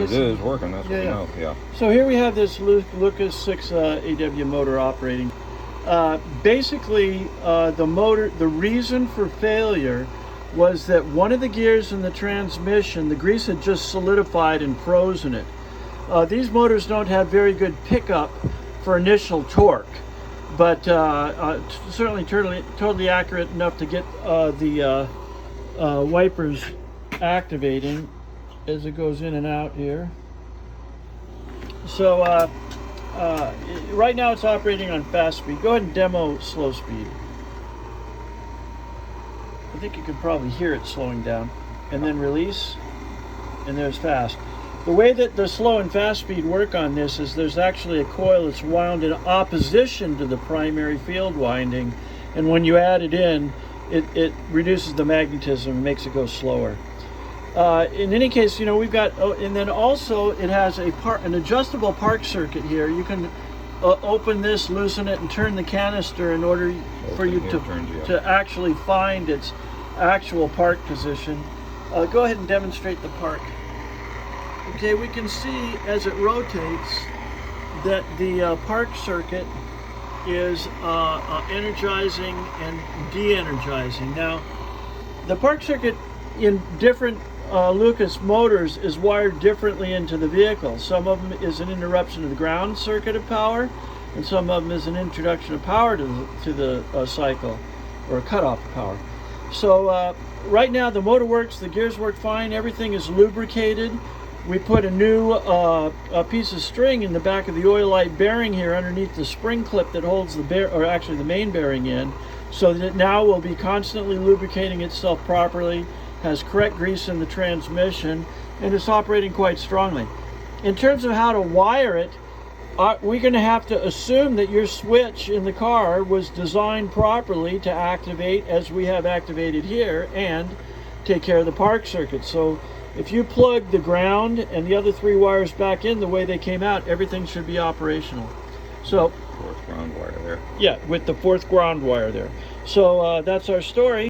It is working, that's what we know, yeah. So here we have this Lucas 6 AW motor operating. Basically, the reason for failure was that one of the gears in the transmission, the grease had just solidified and frozen it. These motors don't have very good pickup for initial torque, but certainly totally accurate enough to get the wipers activating as it goes in and out here. So right now it's operating on fast speed. Go ahead and demo slow speed. I think you could probably hear it slowing down. And then release, and there's fast. The way that the slow and fast speed work on this is there's actually a coil that's wound in opposition to the primary field winding, and when you add it in, it reduces the magnetism and makes it go slower. In any case, we've got, and then also it has an adjustable park circuit here. You can open this, loosen it, and turn the canister in order for you to actually find its actual park position. Go ahead and demonstrate the park. Okay, we can see as it rotates that the park circuit is energizing and de-energizing. Now, the park circuit in different Lucas motors is wired differently into the vehicle. Some of them is an interruption of the ground circuit of power, and some of them is an introduction of power to the cycle, or a cutoff of power. So right now the motor works, the gears work fine, everything is lubricated. We put a new a piece of string in the back of the oil light bearing here underneath the spring clip that holds the main bearing in, so that it now will be constantly lubricating itself properly, has correct grease in the transmission, and it's operating quite strongly. In terms of how to wire it, we're going to have to assume that your switch in the car was designed properly to activate as we have activated here and take care of the park circuit. So if you plug the ground and the other three wires back in the way they came out, everything should be operational. So fourth ground wire there. Yeah, with the fourth ground wire there. So that's our story.